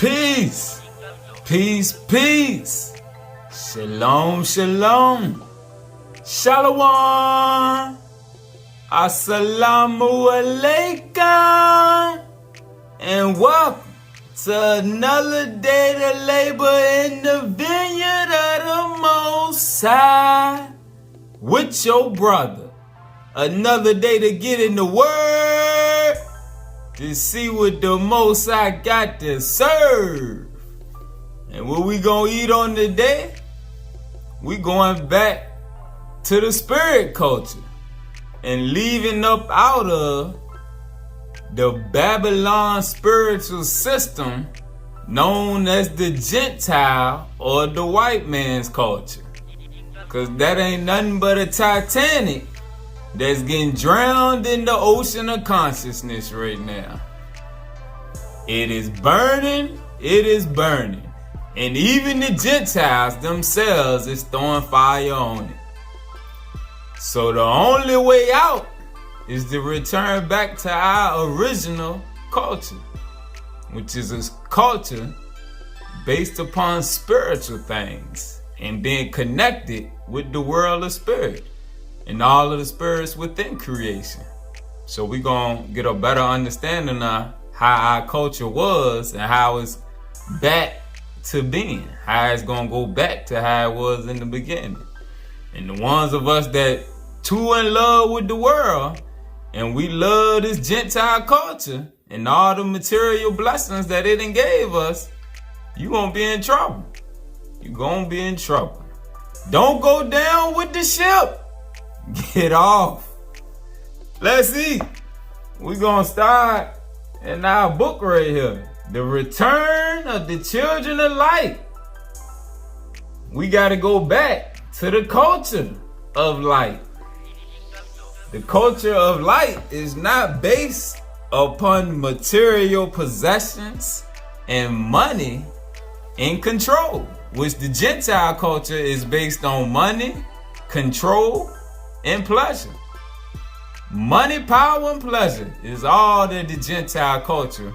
Peace, peace, peace. Shalom, shalom. Shalom. Assalamu alaikum. And welcome to another day to labor in the vineyard of the Most High with your brother. Another day to get in the Word to see what the Most High got to serve. And what we gonna eat on today? We going back to the spirit culture and leaving up out of the Babylonian spiritual system known as the Gentile or the white man's culture. Cause that ain't nothing but a Titanic that's getting drowned in the ocean of consciousness right now. It is burning, it is burning. And even the Gentiles themselves is throwing fire on it. So the only way out is to return back to our original culture, which is a culture based upon spiritual things and being connected with the world of spirit and all of the spirits within creation. So we're going to get a better understanding of how our culture was and how it's back to being, how it's going to go back to how it was in the beginning. And the ones of us that too in love with the world and we love this Gentile culture and all the material blessings that it done gave us, you going to be in trouble. You going to be in trouble. Don't go down with the ship. Get off. Let's eat. We're going to start in our book right here. The Return of the Children of Light. We got to go back to the culture of light. The culture of light is not based upon material possessions and money and control, which the Gentile culture is based on money, control, and pleasure. Money, power, and pleasure is all that the Gentile culture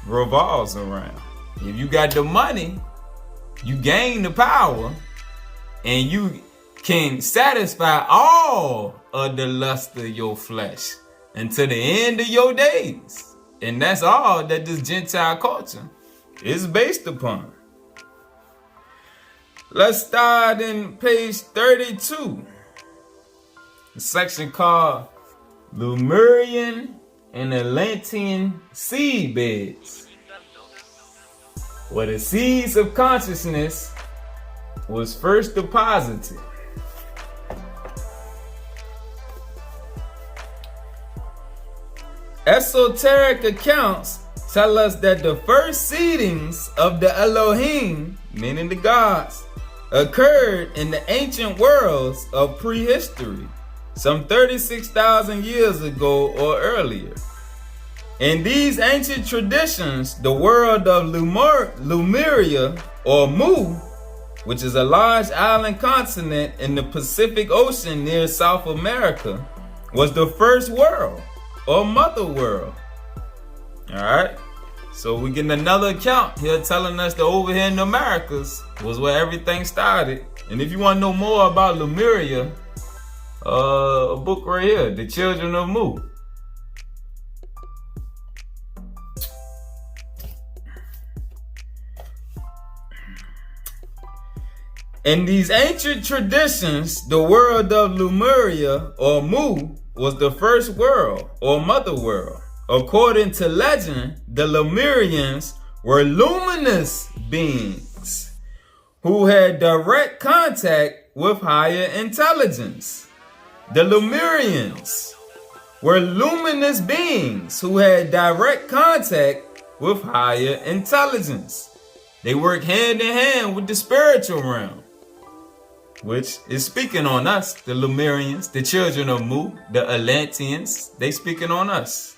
revolves around. If you got the money, you gain the power, and you can satisfy all of the lust of your flesh until the end of your days. And that's all that this Gentile culture is based upon. Let's start in page 32. A section called Lemurian and Atlantean seed beds, where the seeds of consciousness was first deposited. Esoteric accounts tell us that the first seedings of the Elohim, meaning the gods, occurred in the ancient worlds of prehistory, some 36,000 years ago or earlier. In these ancient traditions, the world of Lemuria, or Mu, which is a large island continent in the Pacific Ocean near South America, was the first world, or mother world. Alright, so we're getting another account here telling us that over here in the Americas was where everything started. And if you want to know more about Lemuria, a book right here, The Children of Mu. In these ancient traditions, the world of Lemuria, or Mu, was the first world, or mother world. According to legend, the Lemurians were luminous beings who had direct contact with higher intelligence. The Lemurians were luminous beings who had direct contact with higher intelligence. They work hand in hand with the spiritual realm, which is speaking on us, the Lemurians, the children of Mu, the Atlanteans. They speaking on us.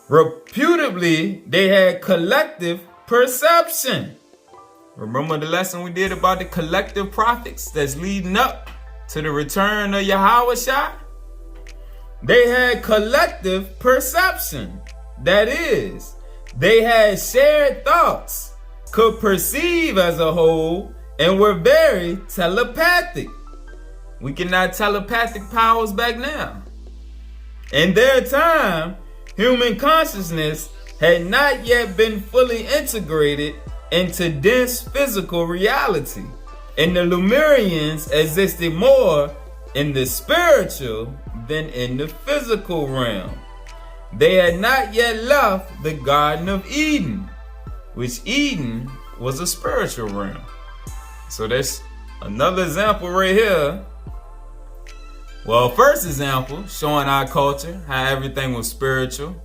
Reputably, they had collective perception. Remember the lesson we did about the collective prophets that's leading up to the return of Yahushua? They had collective perception. That is, They had shared thoughts, could perceive as a whole, and were very telepathic. We cannot telepathic powers back now. In their time, human consciousness had not yet been fully integrated into dense physical reality, and the Lemurians existed more in the spiritual than in the physical realm. They had not yet left the Garden of Eden, which Eden was a spiritual realm. So that's another example right here. Well, first example, showing our culture, how everything was spiritual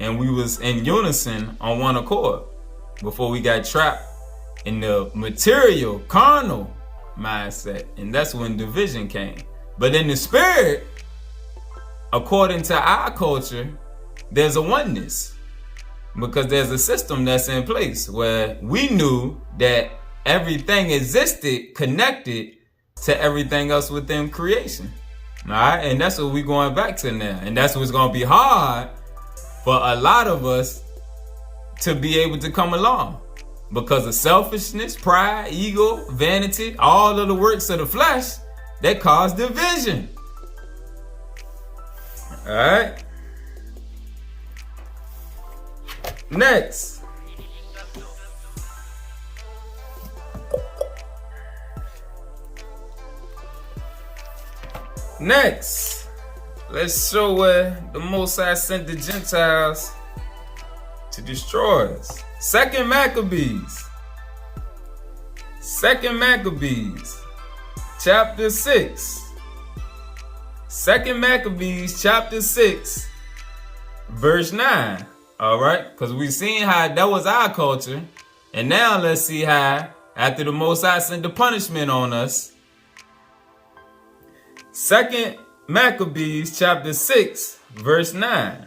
and we was in unison on one accord before we got trapped in the material, carnal mindset. And that's when division came. But in the spirit, according to our culture, there's a oneness, because there's a system that's in place where we knew that everything existed connected to everything else within creation. All right, and that's what we're going back to now. And that's what's going to be hard for a lot of us to be able to come along, because of selfishness, pride, ego, vanity, all of the works of the flesh that cause division. All right. Next. Next, let's show where the Most High sent the Gentiles to destroy us. Second Maccabees, chapter 6. Second Maccabees, chapter 6, verse 9. All right, because we've seen how that was our culture, and now let's see how, after the Most High sent the punishment on us. Second Maccabees chapter 6, verse 9.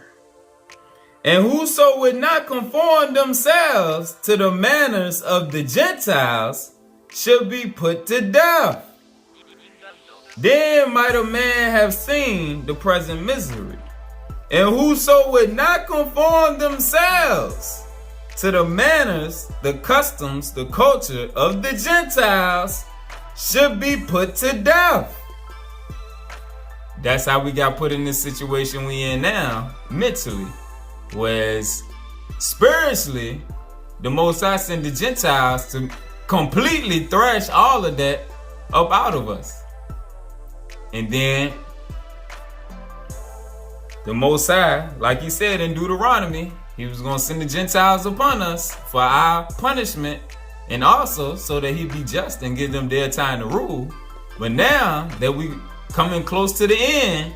And whoso would not conform themselves to the manners of the Gentiles should be put to death. Then might a man have seen the present misery. And whoso would not conform themselves to the manners, the customs, the culture of the Gentiles should be put to death. That's how we got put in this situation we in now, mentally. Whereas spiritually, the Most High sent the Gentiles to completely thrash all of that up out of us. And then the Most High, like he said in Deuteronomy, he was going to send the Gentiles upon us for our punishment, and also so that he'd be just and give them their time to rule. But now that we coming close to the end,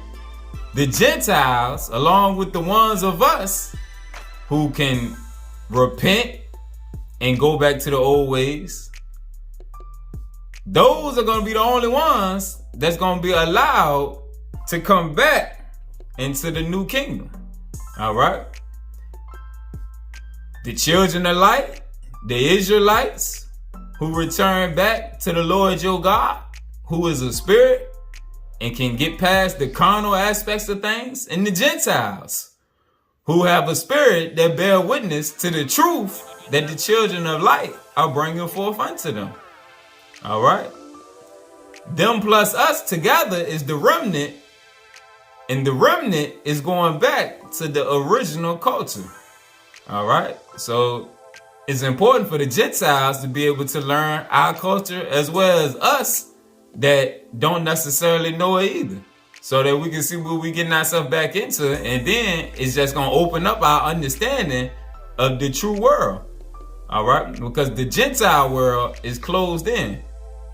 the Gentiles, along with the ones of us who can repent and go back to the old ways, those are going to be the only ones that's going to be allowed to come back into the new kingdom. All right. The children of light, the Israelites who return back to the Lord your God, who is a spirit and can get past the carnal aspects of things, and the Gentiles who have a spirit that bear witness to the truth that the children of light are bringing forth unto them. All right. Them plus us together is the remnant, and the remnant is going back to the original culture. All right. So it's important for the Gentiles to be able to learn our culture as well as us that don't necessarily know it either, so that we can see what we getting ourselves back into, and then it's just going to open up our understanding of the true world. All right, because the Gentile world is closed in.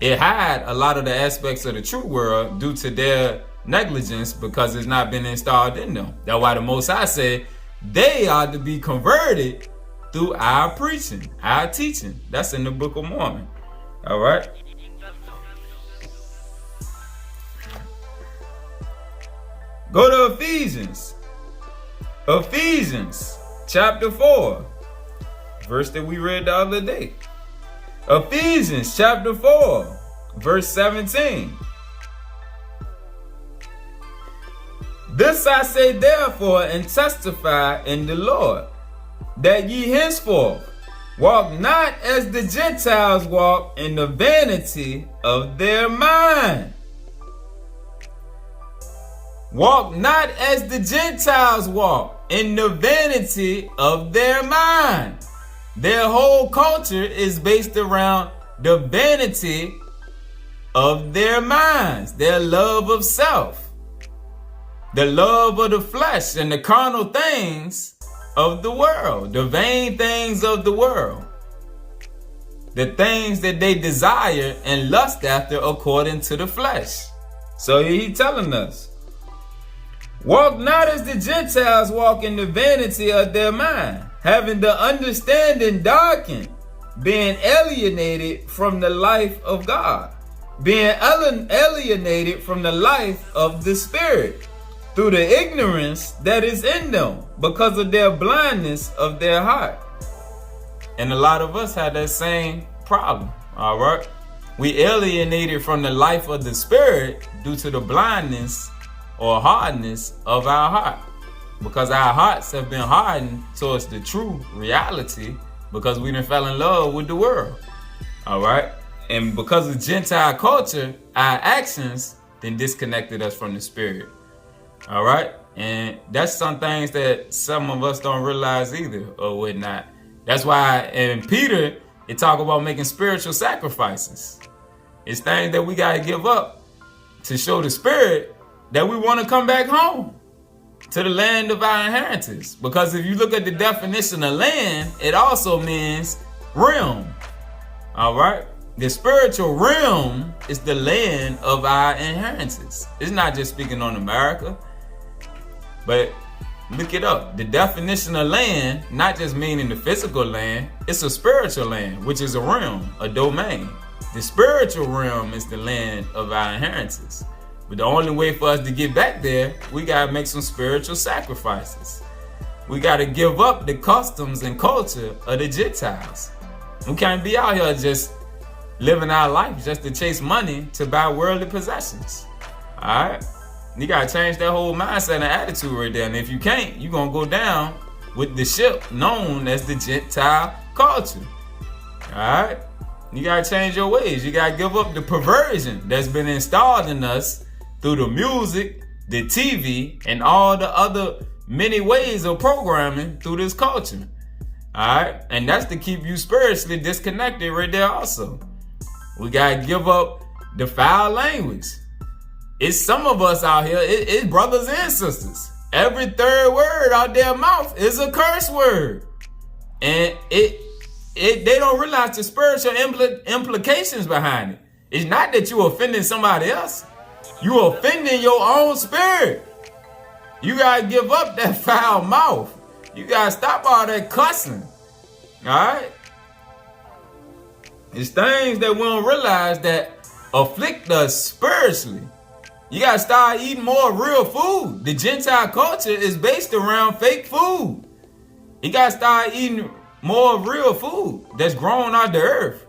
It had a lot of the aspects of the true world due to their negligence, because it's not been installed in them. That's why the Most High said they are to be converted through our preaching, our teaching. That's in the Book of Mormon. All right. Go to Ephesians. Ephesians chapter 4. Verse that we read the other day. Ephesians chapter 4. Verse 17. This I say therefore and testify in the Lord, that ye henceforth walk not as the Gentiles walk in the vanity of their mind. Walk not as the Gentiles walk in the vanity of their mind. Their whole culture is based around the vanity of their minds, their love of self, the love of the flesh and the carnal things of the world, the vain things of the world, the things that they desire and lust after according to the flesh. So he's telling us, walk not as the Gentiles walk in the vanity of their mind, having the understanding darkened, being alienated from the life of God, being alienated from the life of the Spirit, through the ignorance that is in them, because of their blindness of their heart. And a lot of us have that same problem, all right? We alienated from the life of the Spirit due to the blindness or hardness of our heart, because our hearts have been hardened towards the true reality, because we done fell in love with the world, all right? And because of Gentile culture, our actions then disconnected us from the Spirit, all right? And that's some things that some of us don't realize either or whatnot. That's why in Peter, it talk about making spiritual sacrifices. It's things that we got to give up to show the Spirit that we want to come back home to the land of our inheritance. Because if you look at the definition of land, it also means realm. All right? The spiritual realm is the land of our inheritance. It's not just speaking on America, but look it up. The definition of land, not just meaning the physical land, it's a spiritual land, which is a realm, a domain. The spiritual realm is the land of our inheritance. But the only way for us to get back there, we got to make some spiritual sacrifices. We got to give up the customs and culture of the Gentiles. We can't be out here just living our life just to chase money to buy worldly possessions. All right? You got to change that whole mindset and attitude right there. And if you can't, you're going to go down with the ship known as the Gentile culture. All right? You got to change your ways. You got to give up the perversion that's been installed in us through the music, the TV, and all the other many ways of programming through this culture. All right? And that's to keep you spiritually disconnected right there also. We got to give up the foul language. It's some of us out here, it's brothers and sisters. Every third word out their mouth is a curse word. And they don't realize the spiritual implications behind it. It's not that you're offending somebody else. You're offending your own spirit. You got to give up that foul mouth. You got to stop all that cussing. All right? It's things that we don't realize that afflict us spiritually. You got to start eating more real food. The Gentile culture is based around fake food. You got to start eating more real food that's grown out the earth.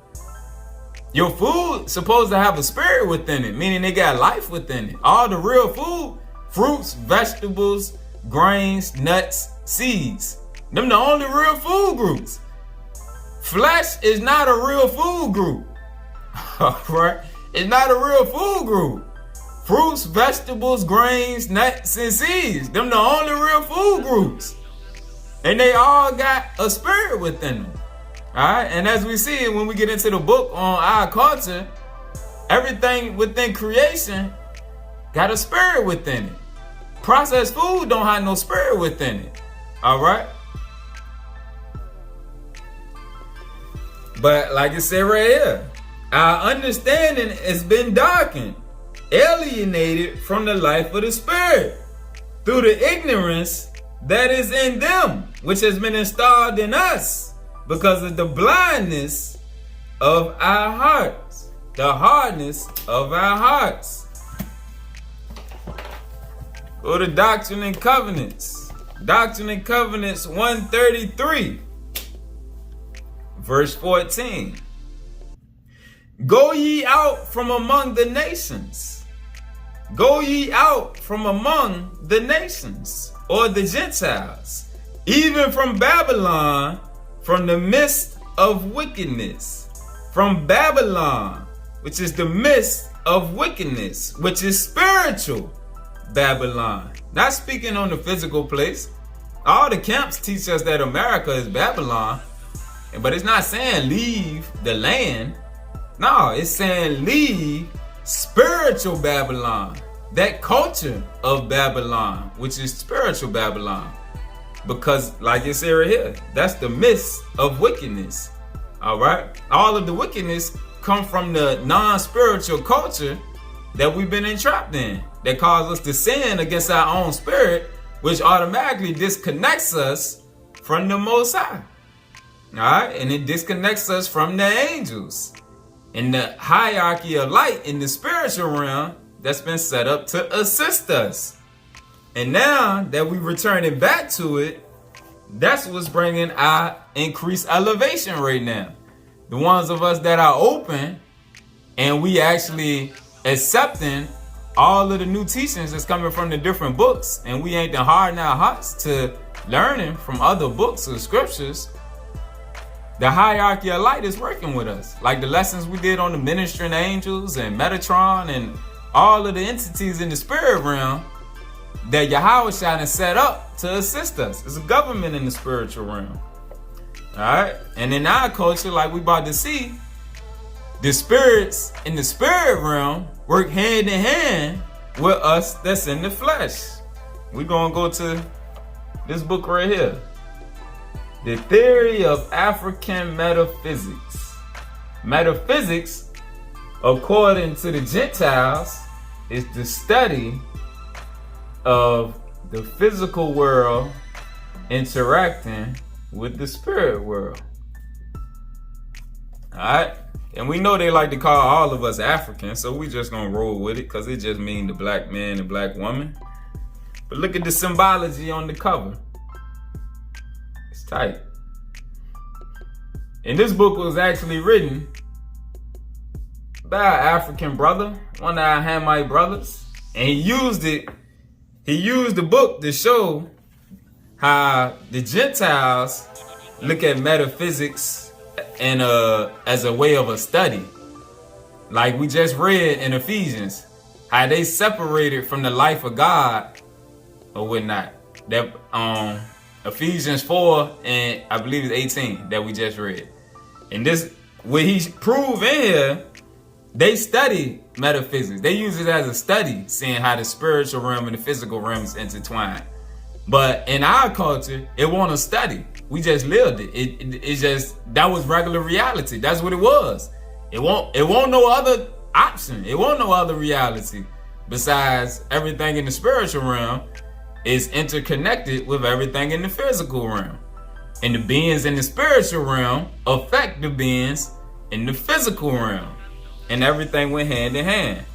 Your food supposed to have a spirit within it, meaning they got life within it. All the real food, fruits, vegetables, grains, nuts, seeds. Them the only real food groups. Flesh is not a real food group. All right? It's not a real food group. Fruits, vegetables, grains, nuts, and seeds. Them the only real food groups. And they all got a spirit within them. Alright? And as we see when we get into the book on our culture, everything within creation got a spirit within it. Processed food don't have no spirit within it. Alright? But like it said right here, our understanding has been darkened, alienated from the life of the Spirit through the ignorance that is in them, which has been installed in us because of the blindness of our hearts, the hardness of our hearts. Go to Doctrine and Covenants. Doctrine and Covenants 133, verse 14. Go ye out from among the nations. Go ye out from among the nations, or the Gentiles, even from Babylon, from the midst of wickedness. From Babylon, which is the midst of wickedness, which is spiritual Babylon. Not speaking on the physical place. All the camps teach us that America is Babylon, but it's not saying leave the land. No, it's saying leave spiritual Babylon. That culture of Babylon, which is spiritual Babylon. Because, like it said right here, that's the midst of wickedness. All right? All of the wickedness come from the non-spiritual culture that we've been entrapped in, that causes us to sin against our own spirit, which automatically disconnects us from the Most High. All right? And it disconnects us from the angels in the hierarchy of light in the spiritual realm that's been set up to assist us. And now that we're returning back to it, that's what's bringing our increased elevation right now. The ones of us that are open and we actually accepting all of the new teachings that's coming from the different books, and we ain't hardening our hearts to learning from other books or scriptures, the hierarchy of light is working with us. Like the lessons we did on the ministering angels and Metatron and all of the entities in the spirit realm that Yahweh Shai set up to assist us. It's a government in the spiritual realm. Alright? And in our culture, like we about to see, the spirits in the spirit realm work hand in hand with us that's in the flesh. We're going to go to this book right here. The Theory of African Metaphysics. Metaphysics, according to the Gentiles, is the study of the physical world interacting with the spirit world. Alright? And we know they like to call all of us African, so we just gonna roll with it because it just means the black man and black woman. But look at the symbology on the cover. It's tight. And this book was actually written by an African brother, one of our Hamite brothers, and he used the book to show how the Gentiles look at metaphysics and as a way of a study. Like we just read in Ephesians, how they separated from the life of God or whatnot. That Ephesians 4 and I believe it's 18 that we just read. And this, what he proved in here, they study metaphysics. They use it as a study, seeing how the spiritual realm and the physical realms intertwine. But in our culture, it wasn't a study. We just lived it. It's just, that was regular reality. That's what it was. It won't no other option. It won't no other reality besides everything in the spiritual realm is interconnected with everything in the physical realm. And the beings in the spiritual realm affect the beings in the physical realm. And everything went hand in hand.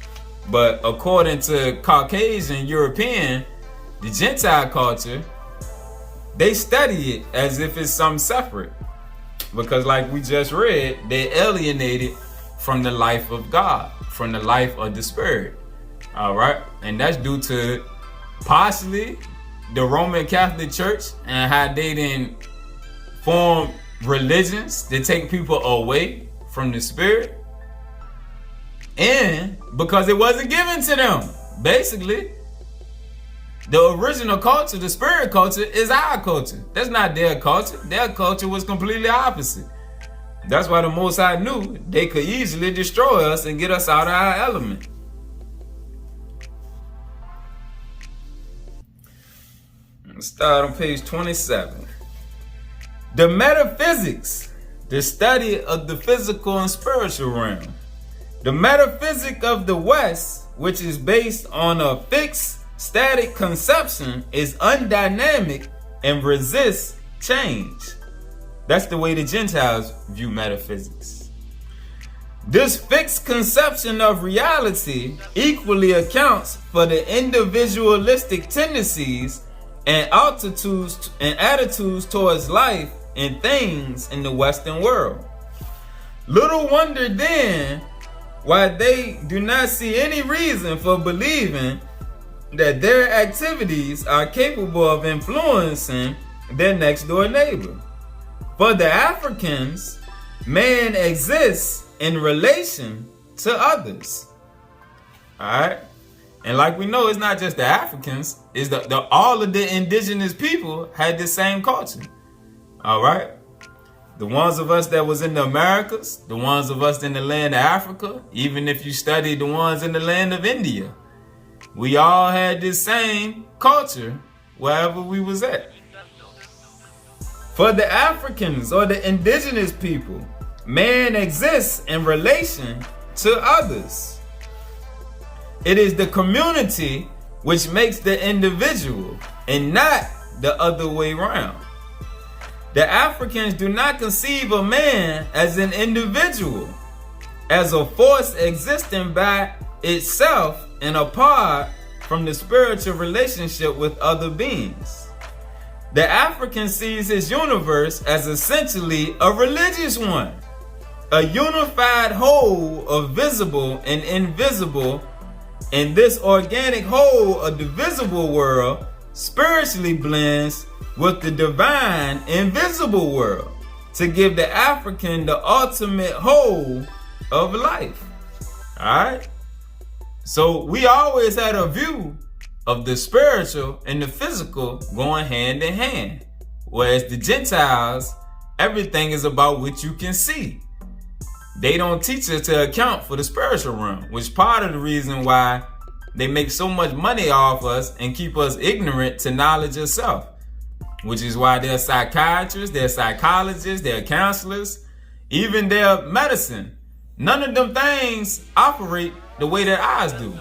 But according to Caucasian, European, the Gentile culture, they study it as if it's something separate. Because like we just read, they alienated from the life of God, from the life of the Spirit. All right? And that's due to partially the Roman Catholic Church and how they didn't form religions that take people away from the Spirit. And because it wasn't given to them. Basically, the original culture, the spirit culture, is our culture. That's not their culture. Their culture was completely opposite. That's why the Most High knew they could easily destroy us and get us out of our element. Let's start on page 27. The metaphysics, the study of the physical and spiritual realm. The metaphysic of the West, which is based on a fixed, static conception, is undynamic and resists change. That's the way the Gentiles view metaphysics. This fixed conception of reality equally accounts for the individualistic tendencies and attitudes towards life and things in the Western world. Little wonder then why they do not see any reason for believing that their activities are capable of influencing their next door neighbor. For the Africans, man exists in relation to others. Alright? And like we know, it's not just the Africans, it's all of the indigenous people had the same culture. Alright? The ones of us that was in the Americas, the ones of us in the land of Africa, even if you studied the ones in the land of India, we all had this same culture wherever we was at. For the Africans or the indigenous people, man exists in relation to others. It is the community which makes the individual and not the other way around. The Africans do not conceive of man as an individual, as a force existing by itself and apart from the spiritual relationship with other beings. The African sees his universe as essentially a religious one, a unified whole of visible and invisible, and this organic whole of the visible world spiritually blends with the divine invisible world to give the African the ultimate whole of life. Alright? So we always had a view of the spiritual and the physical going hand in hand. Whereas the Gentiles, everything is about what you can see. They don't teach us to account for the spiritual realm, which part of the reason why they make so much money off us and keep us ignorant to knowledge of self. Which is why they're psychiatrists, they're psychologists, they're counselors, even their medicine. None of them things operate the way that ours do.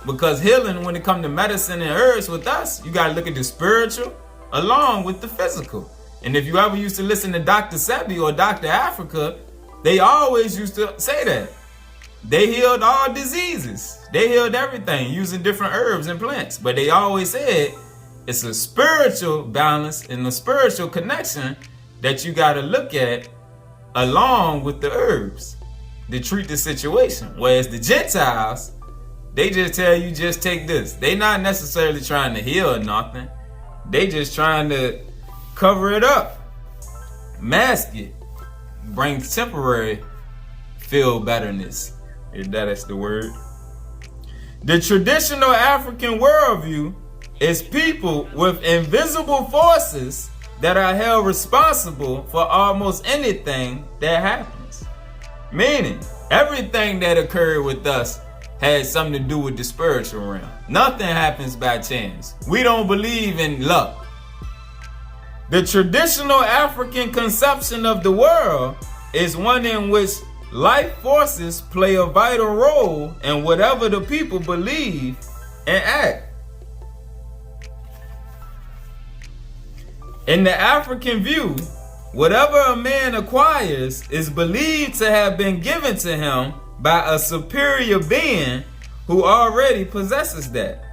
Because healing, when it comes to medicine and herbs with us, you got to look at the spiritual along with the physical. And if you ever used to listen to Dr. Sebi or Dr. Africa, they always used to say that. They healed all diseases. They healed everything using different herbs and plants. But they always said it's a spiritual balance and a spiritual connection that you got to look at along with the herbs to treat the situation. Whereas the Gentiles, they just tell you just take this. They not necessarily trying to heal or nothing. They just trying to cover it up, mask it, bring temporary feel betterness, if that is the word. The traditional African worldview is people with invisible forces that are held responsible for almost anything that happens. Meaning, everything that occurred with us had something to do with the spiritual realm. Nothing happens by chance. We don't believe in luck. The traditional African conception of the world is one in which life forces play a vital role in whatever the people believe and act. In the African view, whatever a man acquires is believed to have been given to him by a superior being who already possesses that.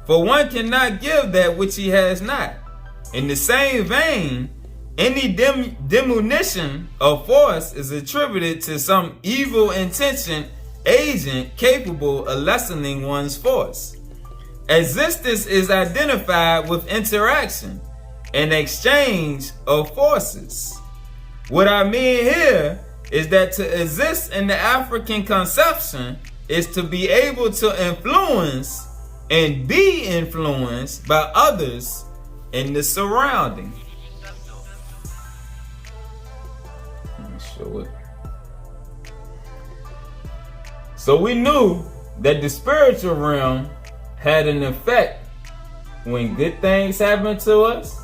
For one cannot give that which he has not. In the same vein, any diminution of force is attributed to some evil intention agent capable of lessening one's force. Existence is identified with interaction, an exchange of forces. What I mean here is that to exist in the African conception is to be able to influence and be influenced by others in the surrounding. Let me show it. So we knew that the spiritual realm had an effect when good things happen to us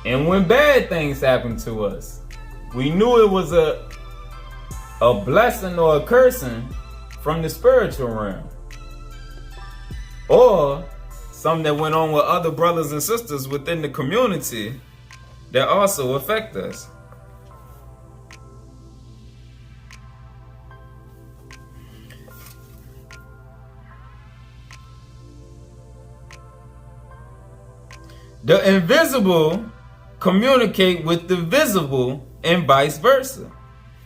and when bad things happen to us. We knew it was a blessing or a cursing from the spiritual realm, or something that went on with other brothers and sisters within the community that also affect us. The invisible communicate with the visible and vice versa.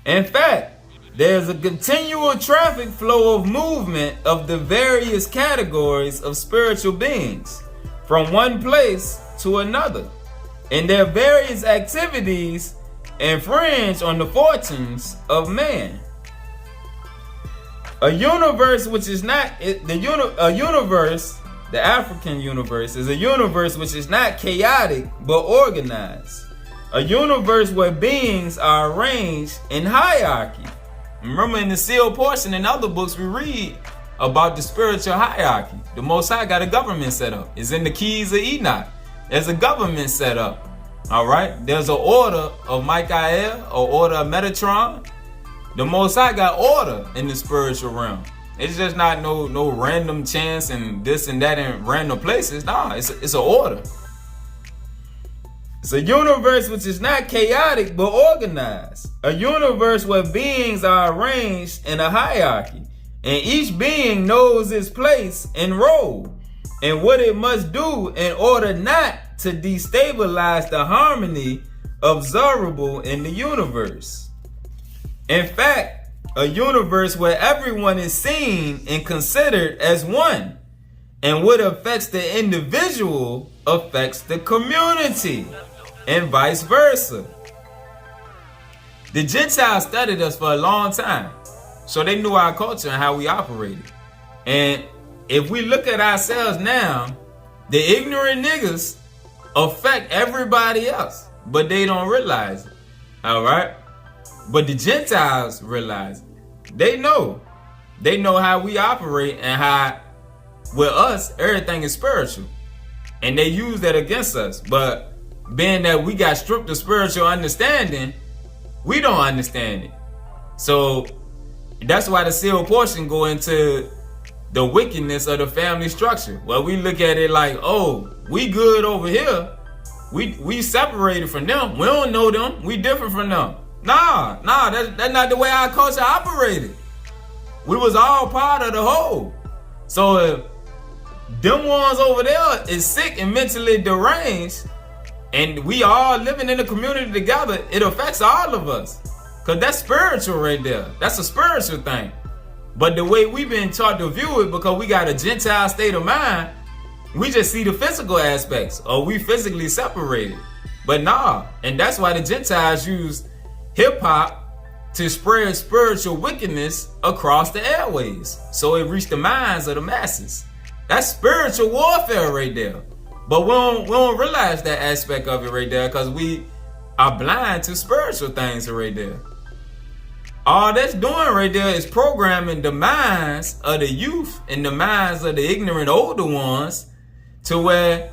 In fact, there's a continual traffic flow of movement of the various categories of spiritual beings from one place to another. and their various activities infringe on the fortunes of man. A universe which is not the African universe is a universe which is not chaotic but organized. A universe where beings are arranged in hierarchy. Remember in the sealed portion in other books we read about the spiritual hierarchy. The Most High got a government set up. It's in the keys of Enoch. There's a government set up. All right. There's an order of Michael, or order of Metatron. The Most High got order in the spiritual realm. It's just not no random chance and this and that in random places. Nah, it's an order. It's a universe which is not chaotic but organized. A universe where beings are arranged in a hierarchy, and each being knows its place and role and what it must do in order not to destabilize the harmony observable in the universe. In fact, a universe where everyone is seen and considered as one, and what affects the individual affects the community, and vice versa. The Gentiles studied us for a long time, so they knew our culture and how we operated. And if we look at ourselves now, the ignorant niggas affect everybody else, but they don't realize it. All right? But the Gentiles realize it. They know how we operate and how with us everything is spiritual, and they use that against us. But being that we got stripped of spiritual understanding, we don't understand it. So that's why the sealed portion go into the wickedness of the family structure. Well, we look at it like, oh, we good over here. We separated from them. We don't know them. We different from them. Nah, that's not the way our culture operated. We was all part of the whole. So if them ones over there is sick and mentally deranged, and we all living in a community together, it affects all of us. Because that's spiritual right there. That's a spiritual thing. But the way we've been taught to view it, because we got a Gentile state of mind, we just see the physical aspects, or we physically separated. But nah, and that's why the Gentiles use hip-hop to spread spiritual wickedness across the airways, so it reached the minds of the masses. That's spiritual warfare right there. But we don't realize that aspect of it right there, because we are blind to spiritual things right there. All that's doing right there is programming the minds of the youth and the minds of the ignorant older ones to where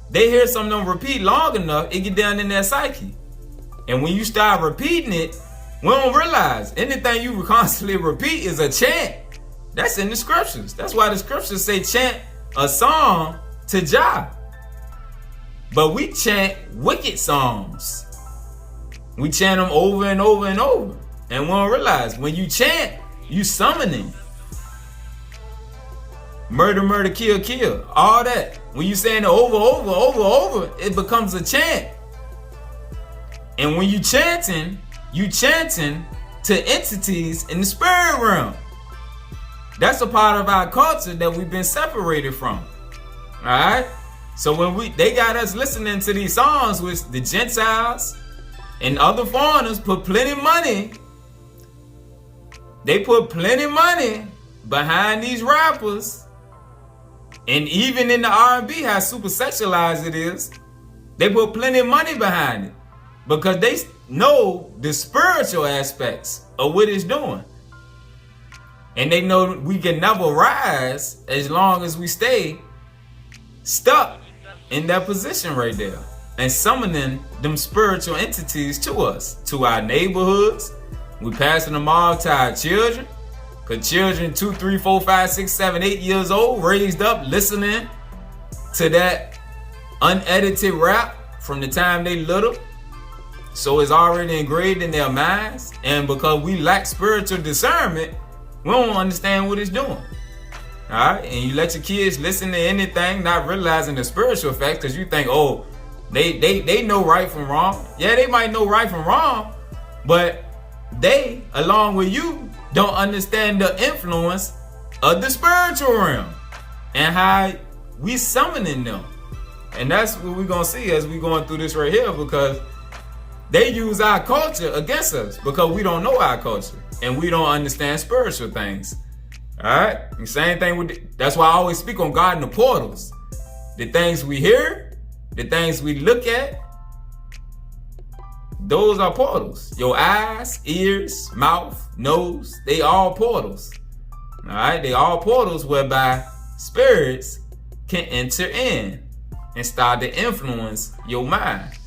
they hear something on repeat long enough, it get down in their psyche. And when you start repeating it, we don't realize anything you constantly repeat is a chant. That's in the scriptures. That's why the scriptures say chant a song to Jah. But we chant wicked songs. We chant them over and over and over. And we don't realize when you chant, you summoning. Murder, murder, kill, kill. All that. When you saying it over, it becomes a chant. And when you chanting to entities in the spirit realm. That's a part of our culture that we've been separated from. Alright? So when they got us listening to these songs, which the Gentiles and other foreigners put plenty money. They put plenty money behind these rappers. And even in the R&B, how super sexualized it is, they put plenty of money behind it. Because they know the spiritual aspects of what it's doing. And they know we can never rise as long as we stay stuck in that position right there. And summoning them spiritual entities to us, to our neighborhoods. We passing them all to our children. Because children 2, 3, 4, 5, 6, 7, 8 years old, raised up listening to that unedited rap from the time they little. So it's already engraved in their minds. And because we lack spiritual discernment, we don't understand what it's doing. Alright? And you let your kids listen to anything, not realizing the spiritual effects, because you think, oh, they know right from wrong. Yeah, they might know right from wrong, but they, along with you, don't understand the influence of the spiritual realm and how we summoning them. And that's what we're going to see as we're going through this right here, because they use our culture against us because we don't know our culture and we don't understand spiritual things. All right? And same thing with, that's why I always speak on God in the portals. The things we hear, the things we look at, those are portals. Your eyes, ears, mouth, nose, they all portals. All right? They all portals whereby spirits can enter in and start to influence your mind.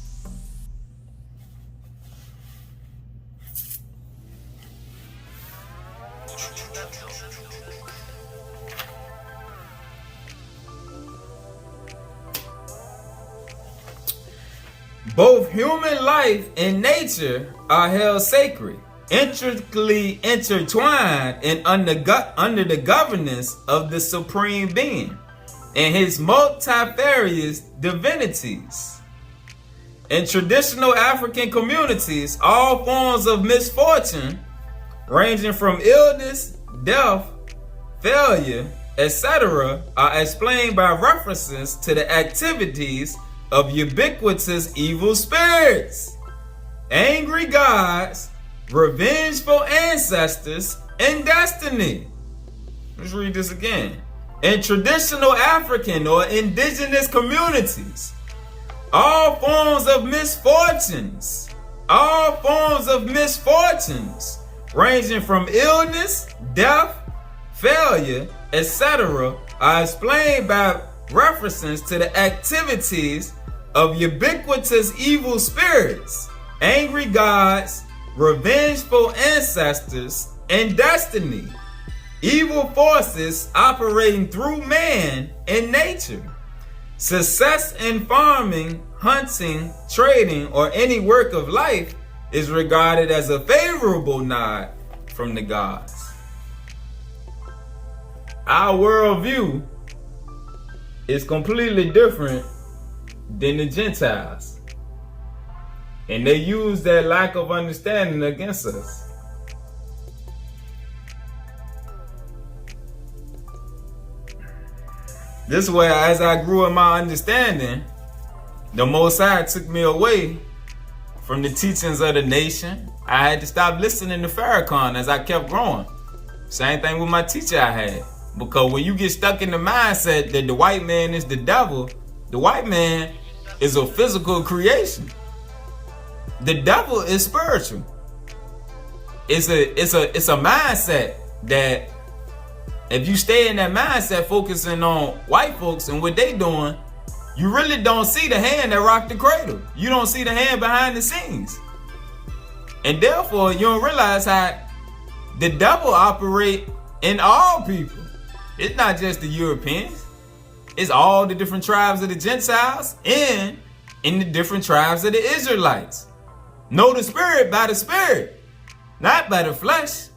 Both human life and nature are held sacred, intricately intertwined and under the governance of the Supreme Being and his multifarious divinities. In traditional African communities, all forms of misfortune, ranging from illness, death, failure, etc., are explained by references to the activities of ubiquitous evil spirits, angry gods, revengeful ancestors, and destiny. Let's read this again. In traditional African or indigenous communities, all forms of misfortunes, ranging from illness, death, failure, etc., are explained by references to the activities of ubiquitous evil spirits, angry gods, revengeful ancestors, and destiny. Evil forces operating through man and nature. Success in farming, hunting, trading, or any work of life is regarded as a favorable nod from the gods. Our worldview is completely different than the Gentiles. And they use that lack of understanding against us. This way, as I grew in my understanding, the Most High took me away from the teachings of the nation. I had to stop listening to Farrakhan as I kept growing. Same thing with my teacher I had. Because when you get stuck in the mindset that the white man is the devil, the white man is a physical creation. The devil is spiritual. It's a mindset that if you stay in that mindset focusing on white folks and what they doing, you really don't see the hand that rocked the cradle. You don't see the hand behind the scenes. And therefore, you don't realize how the devil operate in all people. It's not just the Europeans. It's all the different tribes of the Gentiles and in the different tribes of the Israelites. Know the spirit by the spirit, not by the flesh.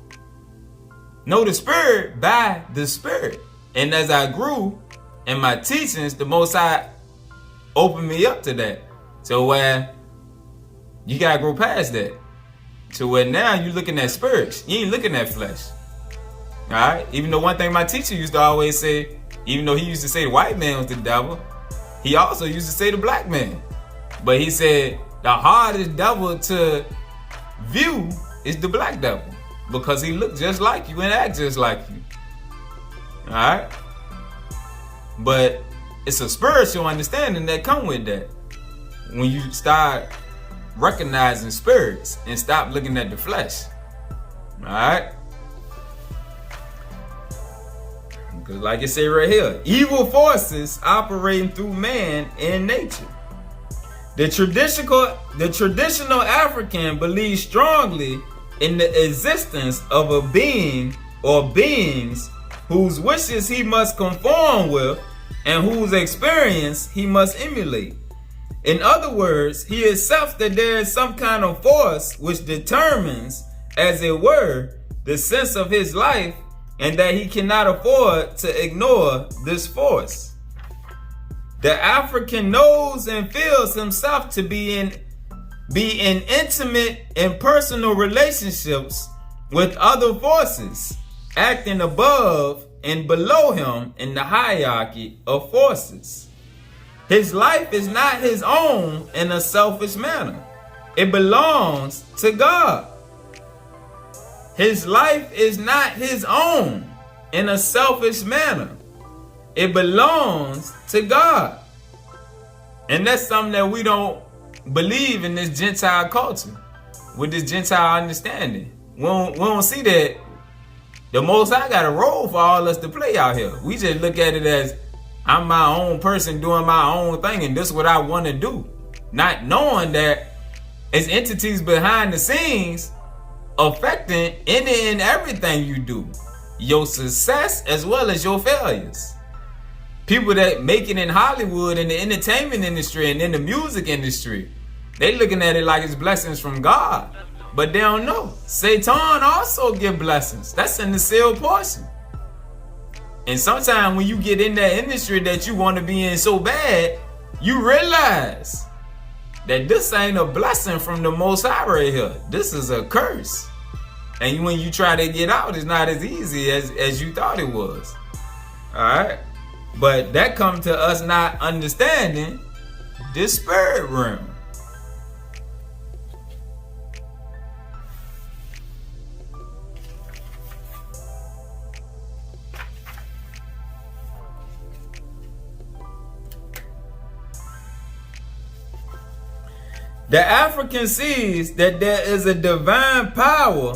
Know the spirit by the spirit. And as I grew in my teachings, the Most High opened me up to that. So where you gotta grow past that. To where now you're looking at spirits. You ain't looking at flesh. Alright? Even though one thing my teacher used to always say, even though he used to say the white man was the devil, he also used to say the black man. But he said the hardest devil to view is the black devil. Because he looked just like you and act just like you. Alright? But it's a spiritual understanding that come with that. When you start recognizing spirits and stop looking at the flesh. Alright? Because like it say right here, evil forces operating through man and nature. The traditional African believes strongly in the existence of a being or beings whose wishes he must conform with and whose experience he must emulate. In other words, he accepts that there is some kind of force which determines, as it were, the sense of his life, and that he cannot afford to ignore this force. The African knows and feels himself to be in intimate and personal relationships with other forces, acting above and below him in the hierarchy of forces. His life is not his own in a selfish manner. It belongs to God. His life is not his own in a selfish manner. It belongs to God. And that's something that we don't believe in this Gentile culture, with this Gentile understanding. We don't see that the Most High got a role for all us to play out here. We just look at it as, I'm my own person doing my own thing, and this is what I want to do. Not knowing that it's entities behind the scenes affecting any and everything you do. Your success as well as your failures. People that make it in Hollywood, in the entertainment industry, and in the music industry, they looking at it like it's blessings from God. But they don't know. Satan also give blessings. That's in the sealed portion. And sometimes when you get in that industry that you want to be in so bad, you realize that this ain't a blessing from the Most High right here. This is a curse. And when you try to get out, it's not as easy as you thought it was. Alright? But that comes to us not understanding this spirit realm. The African sees that there is a divine power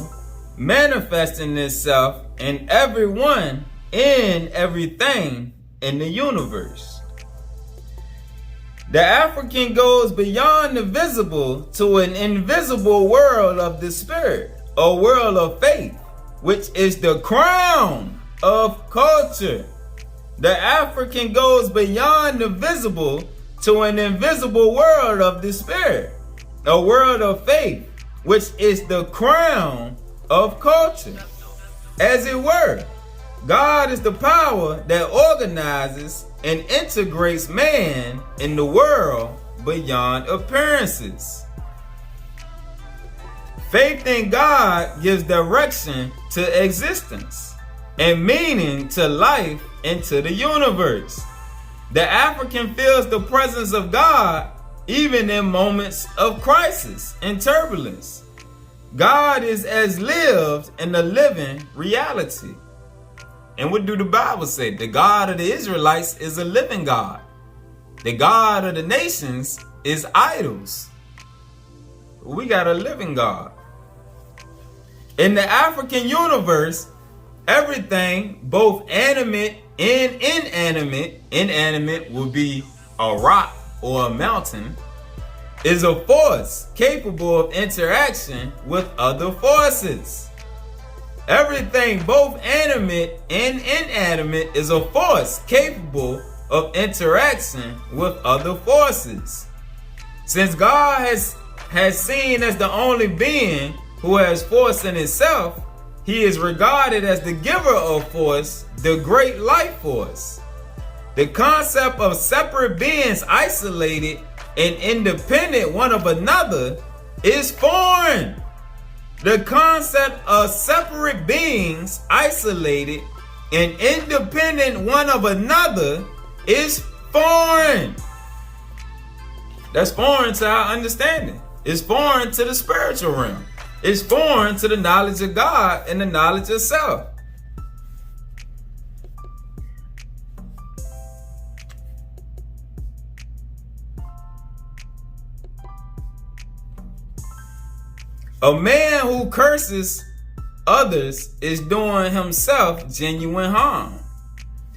manifesting itself in everyone and everything in the universe. The African goes beyond the visible to an invisible world of the spirit, a world of faith, which is the crown of culture. The African goes beyond the visible to an invisible world of the spirit, a world of faith, which is the crown of culture. As it were, God is the power that organizes and integrates man in the world beyond appearances. Faith in God gives direction to existence and meaning to life and to the universe. The African feels the presence of God even in moments of crisis and turbulence. God is as lived in the living reality. And what do the Bible say? The God of the Israelites is a living God. The God of the nations is idols. We got a living God. In the African universe, everything, both animate and inanimate will be a rock or a mountain, is a force capable of interaction with other forces. Everything, both animate and inanimate, is a force capable of interaction with other forces. Since God has seen as the only being who has force in itself, he is regarded as the giver of force, the great life force. The concept of separate beings isolated and independent one of another is foreign. The concept of separate beings isolated and independent one of another is foreign. That's foreign to our understanding. It's foreign to the spiritual realm. It's foreign to the knowledge of God and the knowledge of self. A man who curses others is doing himself genuine harm.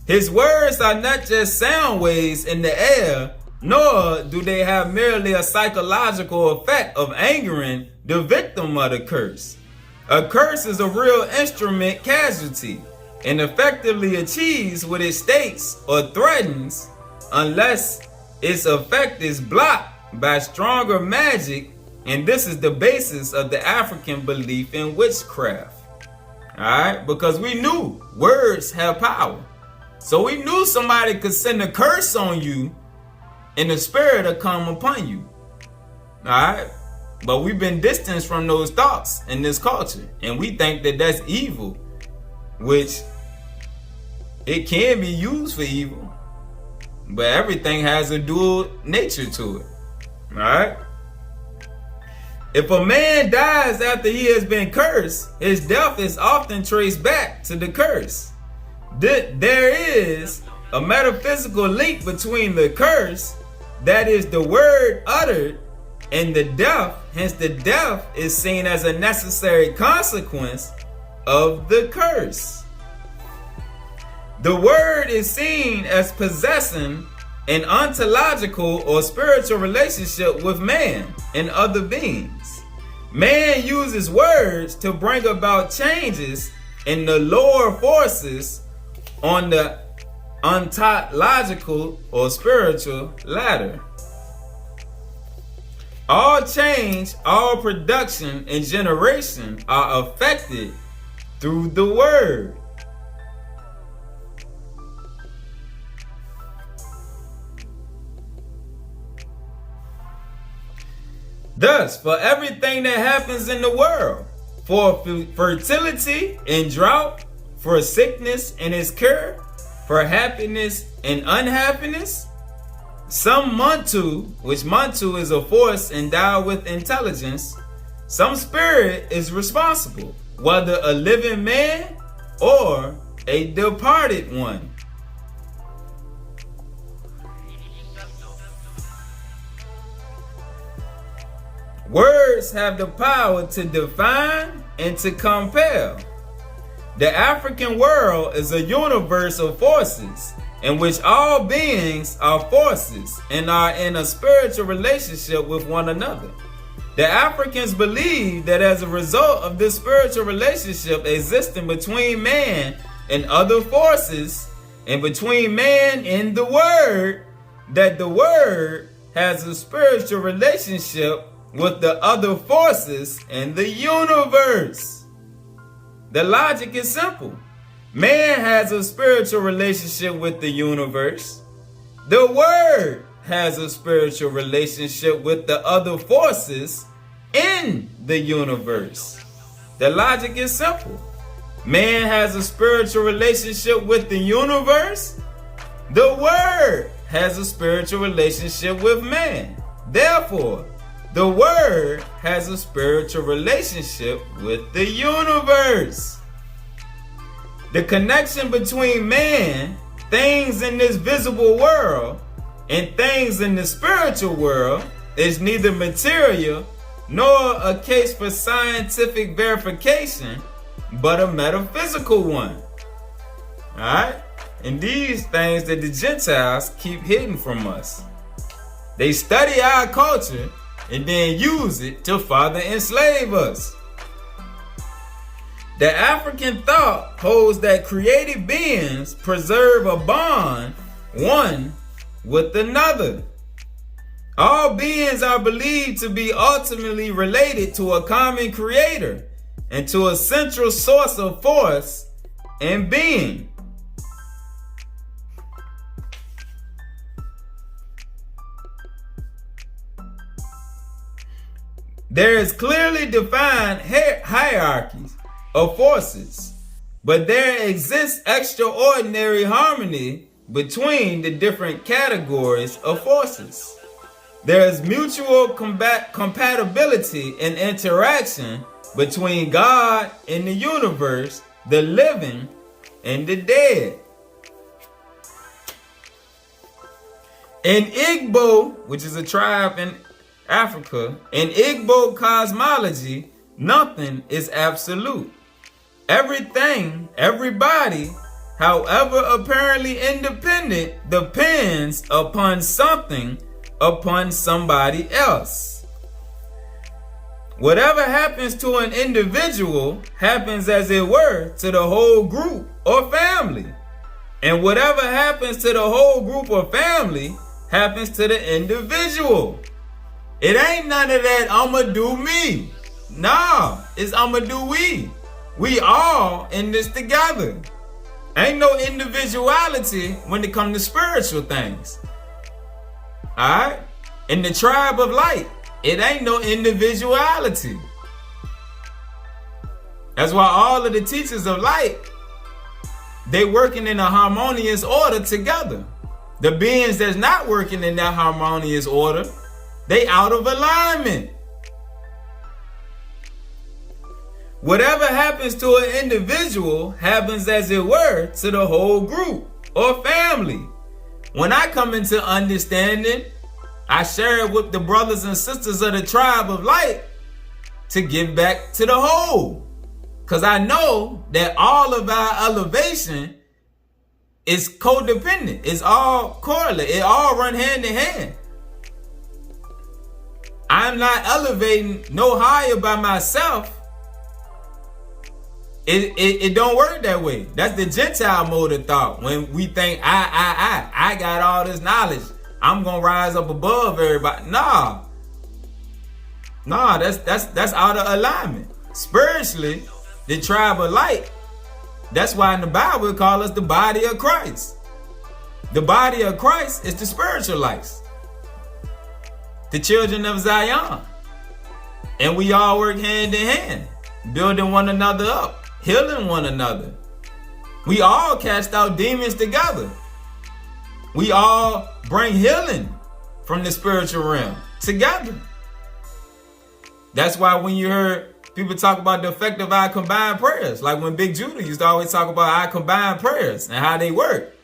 His words are not just sound waves in the air, nor do they have merely a psychological effect of angering the victim of the curse. A curse is a real instrument casualty and effectively achieves what it states or threatens unless its effect is blocked by stronger magic. And this is the basis of the African belief in witchcraft. Alright? Because we knew words have power. So we knew somebody could send a curse on you and the spirit will come upon you. Alright? But we've been distanced from those thoughts in this culture. And we think that that's evil. Which it can be used for evil. but everything has a dual nature to it. Alright? If a man dies after he has been cursed, his death is often traced back to the curse. There is a metaphysical link between the curse, that is the word uttered, and the death. Hence the death is seen as a necessary consequence of the curse. The word is seen as possessing an ontological or spiritual relationship with man and other beings. Man uses words to bring about changes in the lower forces on the ontological or spiritual ladder. All change, all production and generation are affected through the word. Thus, for everything that happens in the world, for fertility and drought, for sickness and its cure, for happiness and unhappiness, some Muntu, which Muntu is a force endowed with intelligence, some spirit is responsible, whether a living man or a departed one. Words have the power to define and to compel. The African world is a universe of forces in which all beings are forces and are in a spiritual relationship with one another. The Africans believe that as a result of this spiritual relationship existing between man and other forces, and between man and the Word, that the Word has a spiritual relationship with the other forces in the universe. The logic is simple. Man has a spiritual relationship with the universe. The Word has a spiritual relationship with the other forces in the universe. The logic is simple. Man has a spiritual relationship with the universe. The Word has a spiritual relationship with man. Therefore, the Word has a spiritual relationship with the universe. The connection between man, things in this visible world, and things in the spiritual world is neither material nor a case for scientific verification, but a metaphysical one. Alright? And these things that the Gentiles keep hidden from us. They study our culture and then use it to further enslave us. The African thought holds that created beings preserve a bond one with another. All beings are believed to be ultimately related to a common creator and to a central source of force and being. There is clearly defined hierarchies of forces, but there exists extraordinary harmony between the different categories of forces. There is mutual compatibility and interaction between God and the universe, the living and the dead. In Igbo, which is a tribe in Africa, in Igbo cosmology, nothing is absolute. Everything, everybody, however apparently independent, depends upon something, upon somebody else. Whatever happens to an individual happens, as it were, to the whole group or family. And whatever happens to the whole group or family happens to the individual. It ain't none of that, I'ma do me. Nah, it's I'ma do we. We all in this together. Ain't no individuality when it comes to spiritual things. Alright? In the tribe of light, it ain't no individuality. That's why all of the teachers of light, they working in a harmonious order together. The beings that's not working in that harmonious order, they out of alignment. Whatever happens to an individual happens, as it were, to the whole group or family. When I come into understanding, I share it with the brothers and sisters of the tribe of light to give back to the whole. Because I know that all of our elevation is codependent. It's all correlated. It all run hand in hand. I'm not elevating no higher by myself. It don't work that way. That's the Gentile mode of thought. When we think I got all this knowledge, I'm gonna rise up above everybody. Nah, that's out of alignment. Spiritually, the tribe of light. That's why in the Bible it calls us the body of Christ. The body of Christ is the spiritual lights, the children of Zion, and we all work hand in hand, building one another up, healing one another. We all cast out demons together. We all bring healing from the spiritual realm together. That's why when you heard people talk about the effect of our combined prayers, like when Big Judah used to always talk about our combined prayers and how they work.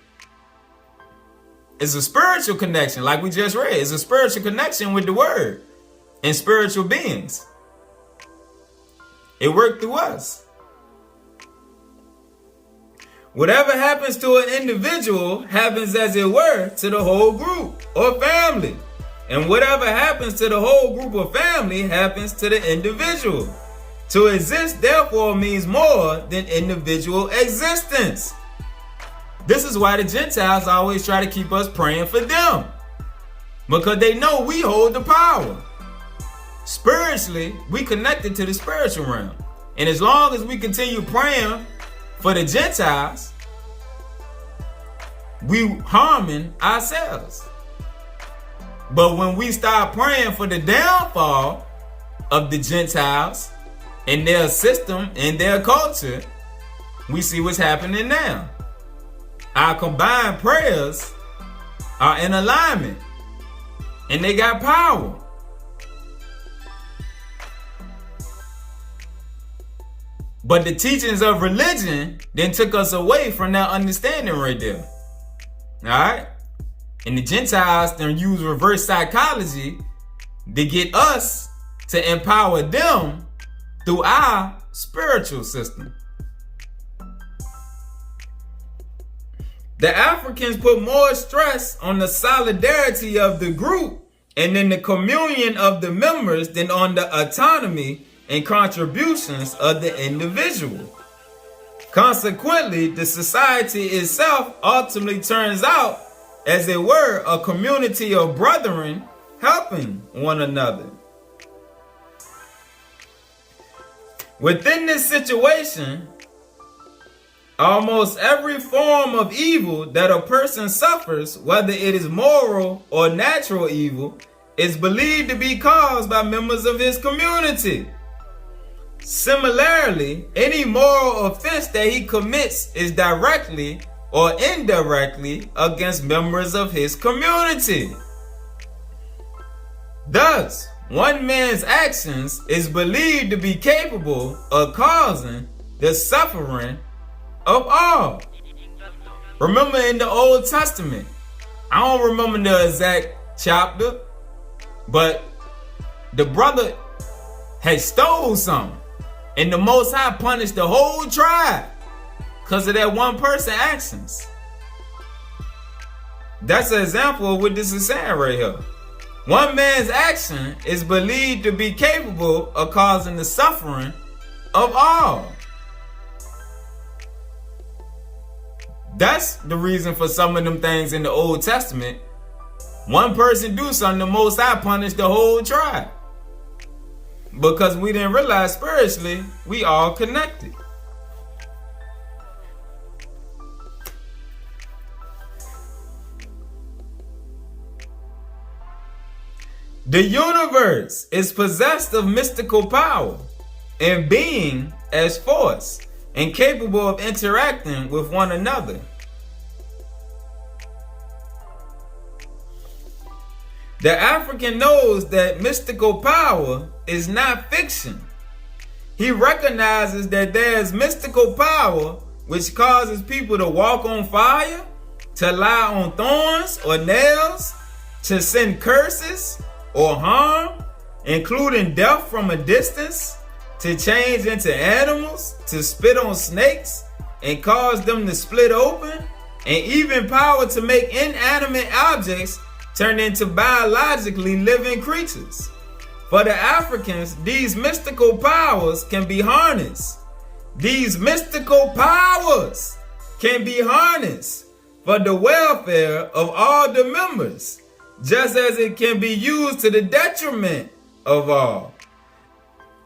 It's a spiritual connection, like we just read. It's a spiritual connection with the word and spiritual beings. It worked through us. Whatever happens to an individual happens, as it were, to the whole group or family. And whatever happens to the whole group or family happens to the individual. To exist, therefore, means more than individual existence. This is why the Gentiles always try to keep us praying for them, because they know we hold the power. Spiritually, we connected to the spiritual realm. And as long as we continue praying for the Gentiles, we harming ourselves. But when we start praying for the downfall of the Gentiles and their system and their culture, we see what's happening now. Our combined prayers are in alignment and they got power. But the teachings of religion then took us away from that understanding right there. All right? And the Gentiles then use reverse psychology to get us to empower them through our spiritual system. The Africans put more stress on the solidarity of the group and then the communion of the members than on the autonomy and contributions of the individual. Consequently, the society itself ultimately turns out, as it were, a community of brethren helping one another. Within this situation, almost every form of evil that a person suffers, whether it is moral or natural evil, is believed to be caused by members of his community. Similarly, any moral offense that he commits is directly or indirectly against members of his community. Thus, one man's actions is believed to be capable of causing the suffering of all. Remember in the Old Testament, I don't remember the exact chapter, but the brother had stole something, and the Most High punished the whole tribe because of that one person's actions. That's an example of what this is saying right here. One man's action is believed to be capable of causing the suffering of all. That's the reason for some of them things in the Old Testament. One person do something, the Most High punished the whole tribe. Because we didn't realize spiritually, we all connected. The universe is possessed of mystical power and being as force and capable of interacting with one another. The African knows that mystical power is not fiction. He recognizes that there is mystical power which causes people to walk on fire, to lie on thorns or nails, to send curses or harm, including death from a distance, to change into animals, to spit on snakes and cause them to split open, and even power to make inanimate objects turn into biologically living creatures. For the Africans, these mystical powers can be harnessed. These mystical powers can be harnessed for the welfare of all the members, just as it can be used to the detriment of all.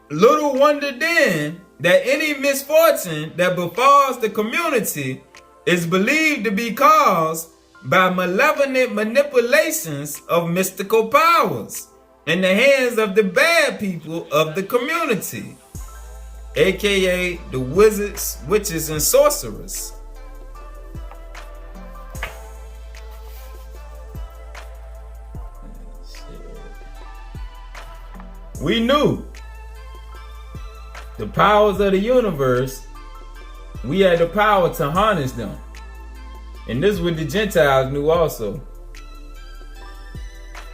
Little wonder then that any misfortune that befalls the community is believed to be caused by malevolent manipulations of mystical powers in the hands of the bad people of the community, aka the wizards, witches, and sorcerers. We knew the powers of the universe. We had the power to harness them. And this is what the Gentiles knew also.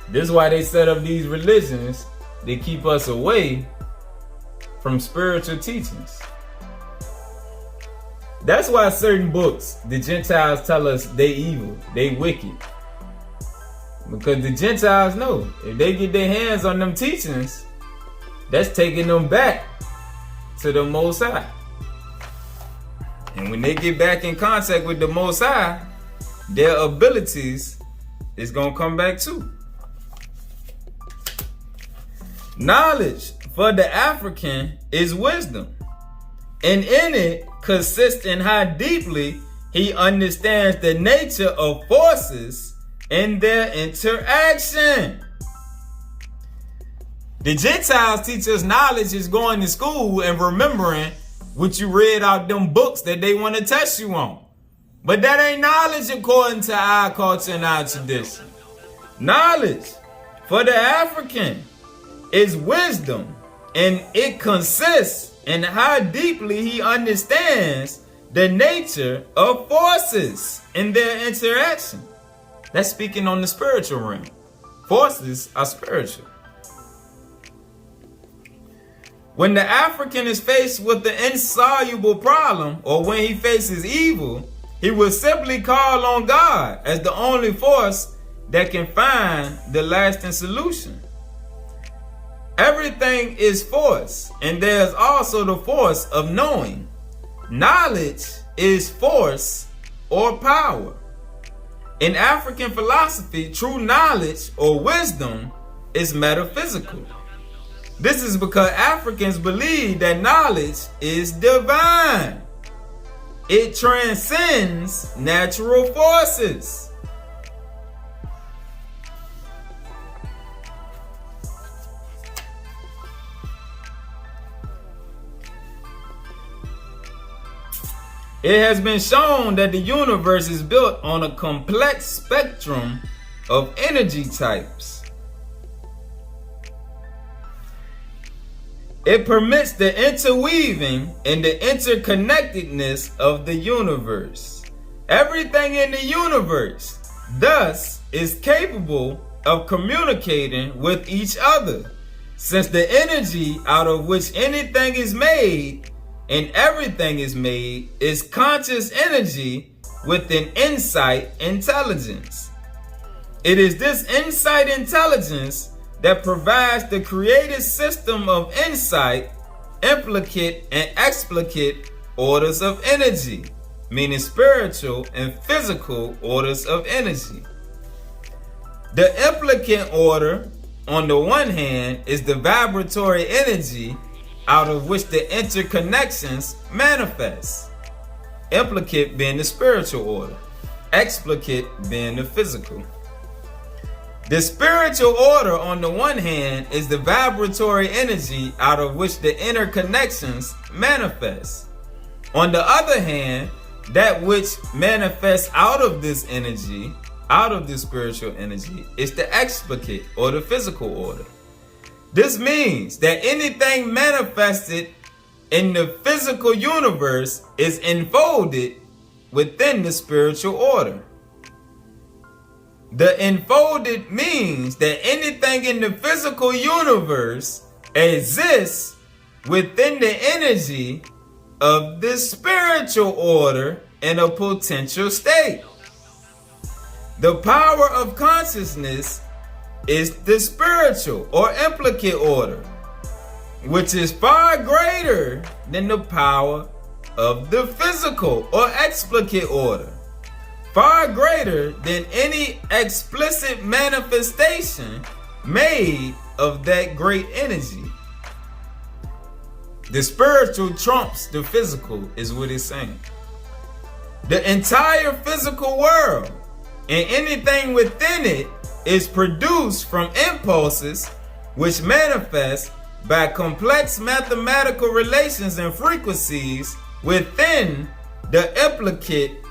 This is why they set up these religions. They keep us away from spiritual teachings. That's why certain books, the Gentiles tell us they evil, they wicked. Because the Gentiles know if they get their hands on them teachings, that's taking them back to the Most High. And when they get back in contact with the Most High, their abilities is going to come back too. Knowledge for the African is wisdom, and in it consists in how deeply he understands the nature of forces and their interaction. The Gentiles teach us knowledge is going to school and remembering what you read out them books that they want to test you on. But that ain't knowledge according to our culture and our tradition. Knowledge for the African is wisdom, and it consists in how deeply he understands the nature of forces and their interaction. That's speaking on the spiritual realm. Forces are spiritual. When the African is faced with the insoluble problem, or when he faces evil, he will simply call on God as the only force that can find the lasting solution. Everything is force, and there's also the force of knowing. Knowledge is force or power. In African philosophy, true knowledge or wisdom is metaphysical. This is because Africans believe that knowledge is divine. It transcends natural forces. It has been shown that the universe is built on a complex spectrum of energy types. It permits the interweaving and the interconnectedness of the universe. Everything in the universe, thus, is capable of communicating with each other, since the energy out of which anything is made and everything is made is conscious energy with an insight intelligence. It is this insight intelligence that provides the created system of insight, implicate and explicate orders of energy, meaning spiritual and physical orders of energy. The implicate order, on the one hand, is the vibratory energy out of which the interconnections manifest. Implicate being the spiritual order, explicate being the physical. The spiritual order, on the one hand, is the vibratory energy out of which the interconnections manifest. On the other hand, that which manifests out of this energy out of the spiritual energy is the explicate or the physical order. This means that anything manifested in the physical universe is enfolded within the spiritual order. The enfolded means that anything in the physical universe exists within the energy of the spiritual order in a potential state. The power of consciousness is the spiritual or implicate order, which is far greater than the power of the physical or explicate order, far greater than any explicit manifestation made of that great energy. The spiritual trumps the physical is what it's saying. The entire physical world and anything within it is produced from impulses which manifest by complex mathematical relations and frequencies within the implicate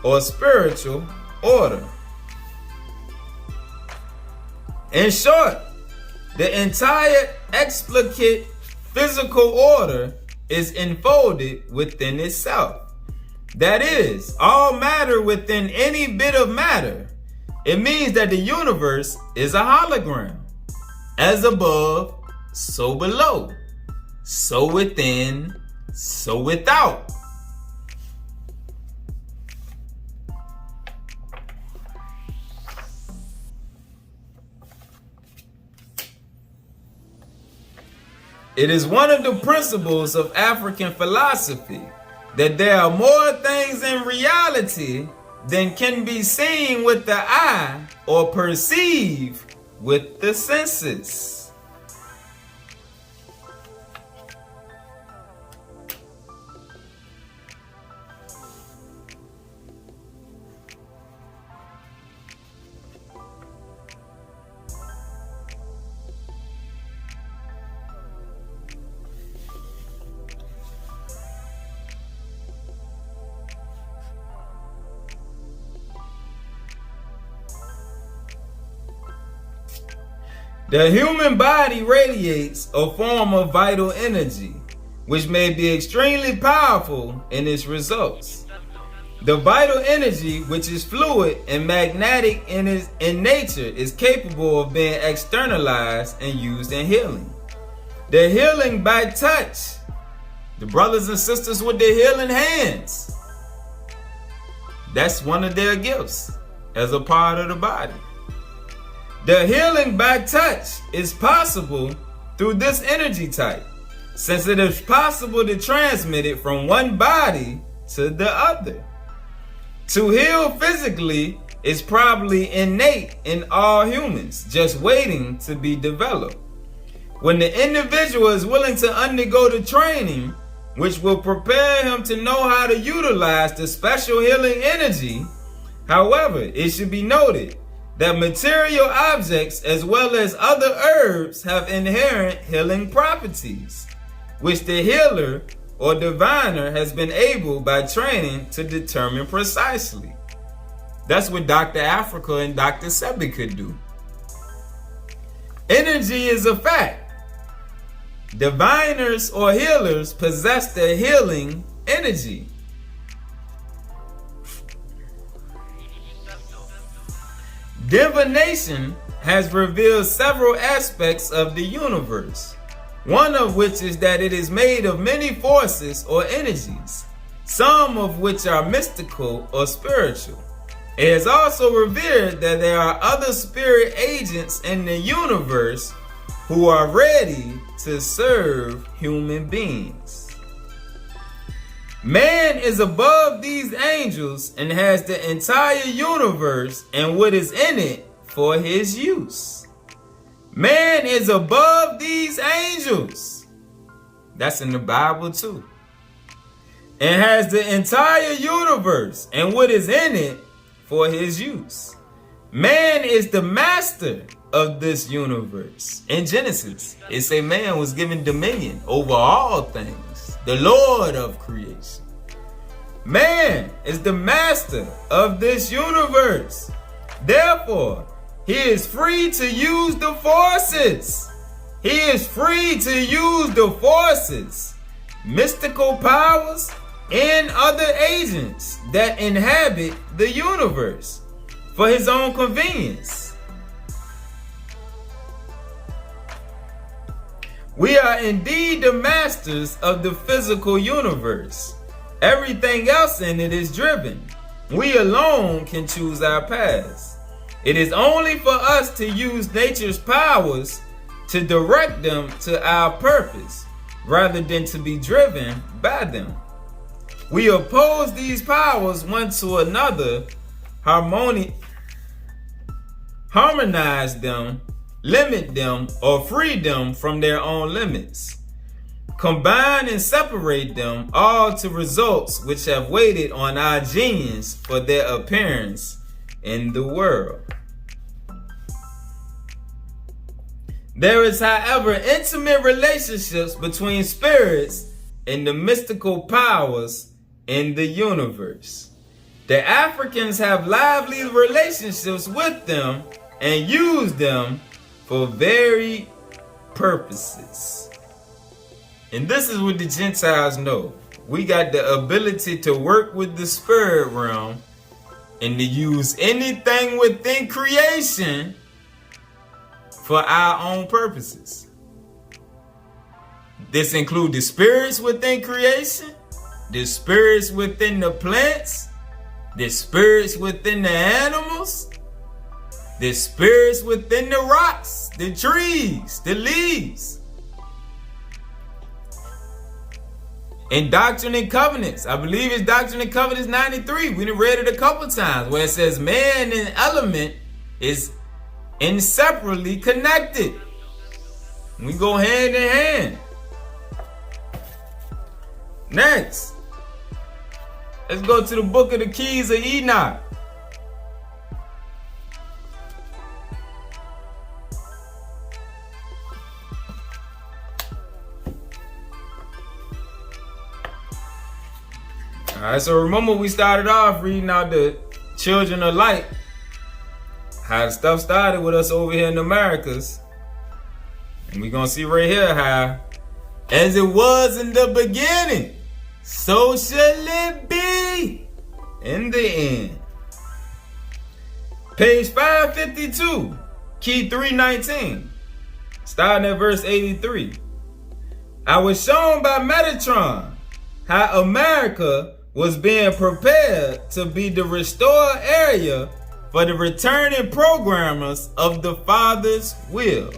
or spiritual order. In short, the entire explicate physical order is enfolded within itself. That is, all matter within any bit of matter. It means that the universe is a hologram. As above, so below. So within, so without. It is one of the principles of African philosophy that there are more things in reality than can be seen with the eye or perceived with the senses. The human body radiates a form of vital energy, which may be extremely powerful in its results. The vital energy, which is fluid and magnetic in nature, is capable of being externalized and used in healing. The healing by touch, the brothers and sisters with their healing hands, that's one of their gifts as a part of the body. The healing by touch is possible through this energy type, since it is possible to transmit it from one body to the other. To heal physically is probably innate in all humans, just waiting to be developed. When the individual is willing to undergo the training, which will prepare him to know how to utilize the special healing energy, however, it should be noted that material objects as well as other herbs have inherent healing properties, which the healer or diviner has been able by training to determine precisely. That's what Dr. Africa and Dr. Sebi could do. Energy is a fact. Diviners or healers possess the healing energy. Divination has revealed several aspects of the universe, one of which is that it is made of many forces or energies, some of which are mystical or spiritual. It has also revealed that there are other spirit agents in the universe who are ready to serve human beings. Man is above these angels and has the entire universe and what is in it for his use. Man is above these angels. That's in the Bible too. And has the entire universe and what is in it for his use. Man is the master of this universe. In Genesis, it say man was given dominion over all things, the Lord of creation. Man is the master of this universe. Therefore, he is free to use the forces. He is free to use the forces, mystical powers, and other agents that inhabit the universe for his own convenience. We are indeed the masters of the physical universe. Everything else in it is driven. We alone can choose our paths. It is only for us to use nature's powers to direct them to our purpose, rather than to be driven by them. We oppose these powers one to another, harmonize them, limit them, or free them from their own limits. Combine and separate them all to results which have waited on our genius for their appearance in the world. There is, however, intimate relationships between spirits and the mystical powers in the universe. The Africans have lively relationships with them and use them for varied purposes. And this is what the Gentiles know. We got the ability to work with the spirit realm and to use anything within creation for our own purposes. This includes the spirits within creation, the spirits within the plants, the spirits within the animals, the spirits within the rocks, the trees, the leaves. In Doctrine and Covenants, I believe it's Doctrine and Covenants 93. We done read it a couple times where it says man and element is inseparably connected. We go hand in hand. Next, let's go to the book of the keys of Enoch. Alright, so remember we started off reading out the children of light. How the stuff started with us over here in the Americas. And we're going to see right here how, as it was in the beginning, so shall it be in the end. Page 552, key 319, starting at verse 83. I was shown by Metatron how America was being prepared to be the restored area for the returning programmers of the Father's will.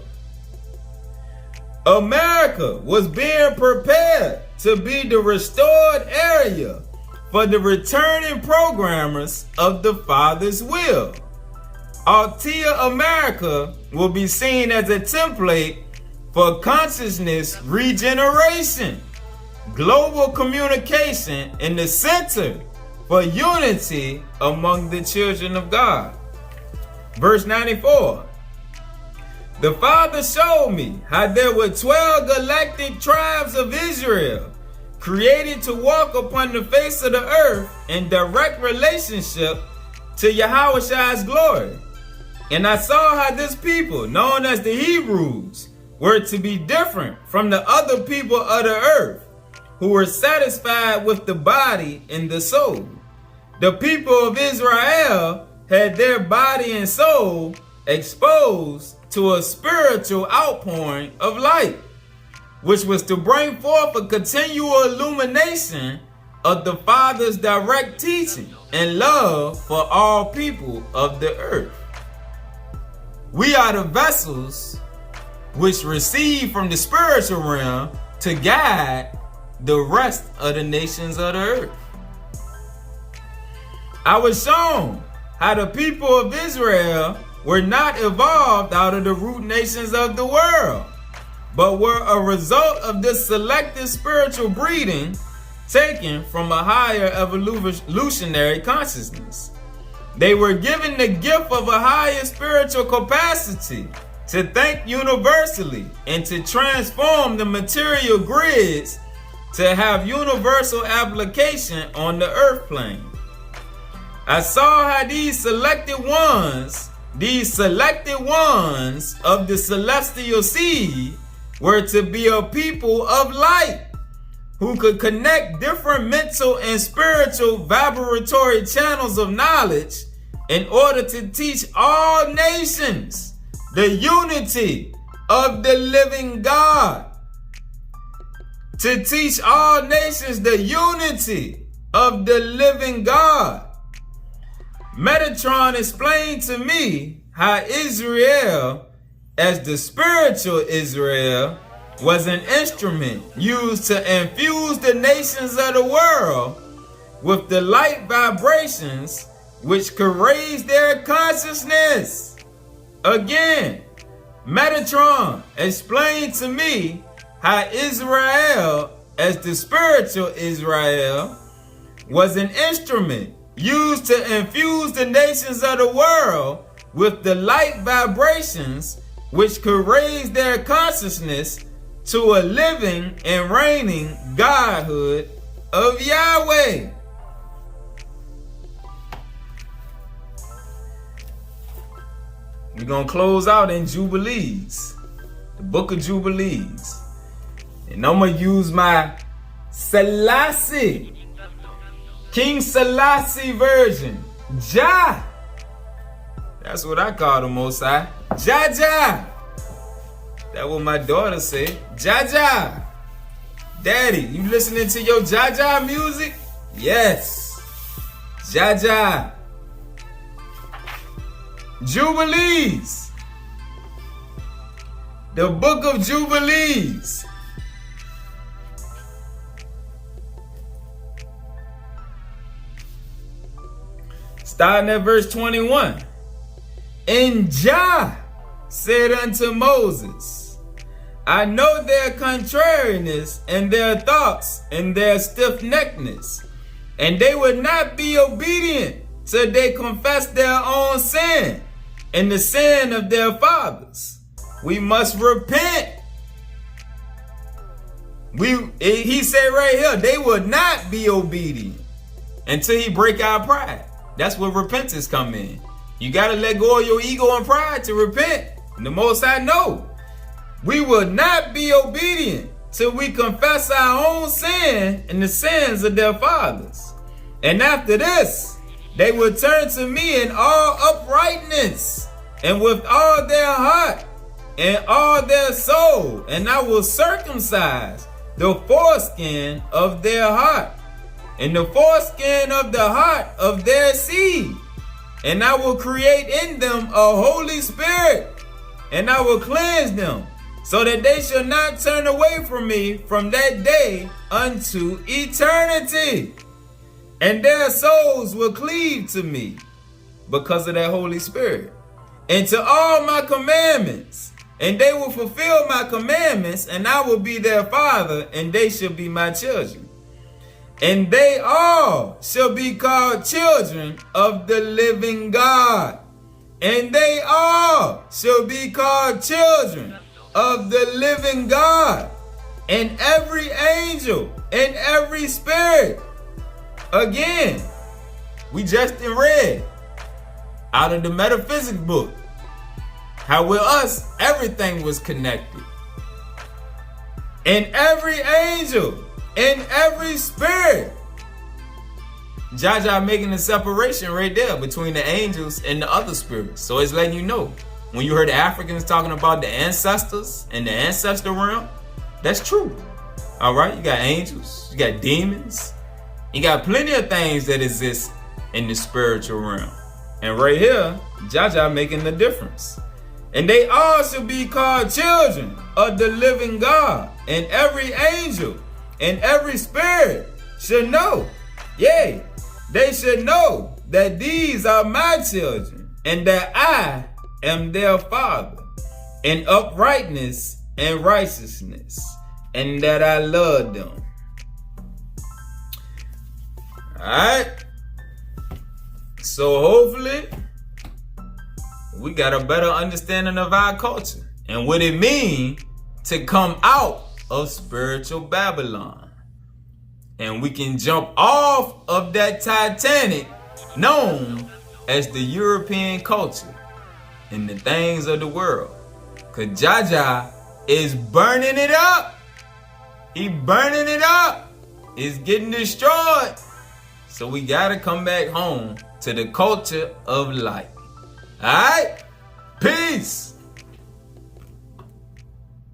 America was being prepared to be the restored area for the returning programmers of the Father's will. Altea America will be seen as a template for consciousness regeneration, global communication, in the center for unity among the children of God. Verse 94. The Father showed me how there were 12 galactic tribes of Israel created to walk upon the face of the earth in direct relationship to Yahweh's glory. And I saw how this people, known as the Hebrews, were to be different from the other people of the earth, who were satisfied with the body and the soul. The people of Israel had their body and soul exposed to a spiritual outpouring of light, which was to bring forth a continual illumination of the Father's direct teaching and love for all people of the earth. We are the vessels which receive from the spiritual realm to guide the rest of the nations of the earth. I was shown how the people of Israel were not evolved out of the root nations of the world, but were a result of this selective spiritual breeding taken from a higher evolutionary consciousness. They were given the gift of a higher spiritual capacity to think universally and to transform the material grids to have universal application on the earth plane. I saw how these selected ones of the celestial seed were to be a people of light, who could connect different mental and spiritual vibratory channels of knowledge in order to teach all nations the unity of the living God. To teach all nations the unity of the living God. Metatron explained to me how Israel, as the spiritual Israel, was an instrument used to infuse the nations of the world with the light vibrations which could raise their consciousness. Again, Metatron explained to me how Israel, as the spiritual Israel, was an instrument used to infuse the nations of the world with the light vibrations which could raise their consciousness to a living and reigning Godhood of Yahweh. We're going to close out in Jubilees, the book of Jubilees. And I'm going to use my Selassie, King Selassie version. Jah. That's what I call the Most High. Jah Jah. That's what my daughter said. Jah Jah. Daddy, you listening to your Jah Jah music? Yes. Jah Jah. Jubilees. The book of Jubilees. Starting at verse 21. And Jah said unto Moses, I know their contrariness and their thoughts and their stiff-neckedness, and they would not be obedient till they confess their own sin and the sin of their fathers. We must repent. He said right here, they would not be obedient until he break our pride. That's where repentance come in. You got to let go of your ego and pride to repent. And the Most High know. We will not be obedient till we confess our own sin and the sins of their fathers. And after this, they will turn to me in all uprightness and with all their heart and all their soul. And I will circumcise the foreskin of their heart and the foreskin of the heart of their seed. And I will create in them a Holy Spirit, and I will cleanse them, so that they shall not turn away from me from that day unto eternity. And their souls will cleave to me because of that Holy Spirit, and to all my commandments. And they will fulfill my commandments, and I will be their father, and they shall be my children. And they all shall be called children of the living God. And they all shall be called children of the living God. And every angel and every spirit. Again, we just read out of the metaphysical book how with us everything was connected. And every angel in every spirit. Jah Jah making a separation right there between the angels and the other spirits. So it's letting you know. When you heard the Africans talking about the ancestors and the ancestor realm, that's true. All right, you got angels, you got demons, you got plenty of things that exist in the spiritual realm. And right here, Jah Jah making the difference. And they all shall be called children of the living God. And every angel and every spirit should know, yea, they should know that these are my children, and that I am their father, in uprightness and righteousness, and that I love them. Alright? So hopefully, we got a better understanding of our culture and what it means to come out of spiritual Babylon. And we can jump off of that Titanic known as the European culture and the things of the world. Cause Jaja is burning it up. He burning it up. It's getting destroyed. So we gotta come back home to the culture of light. Alright?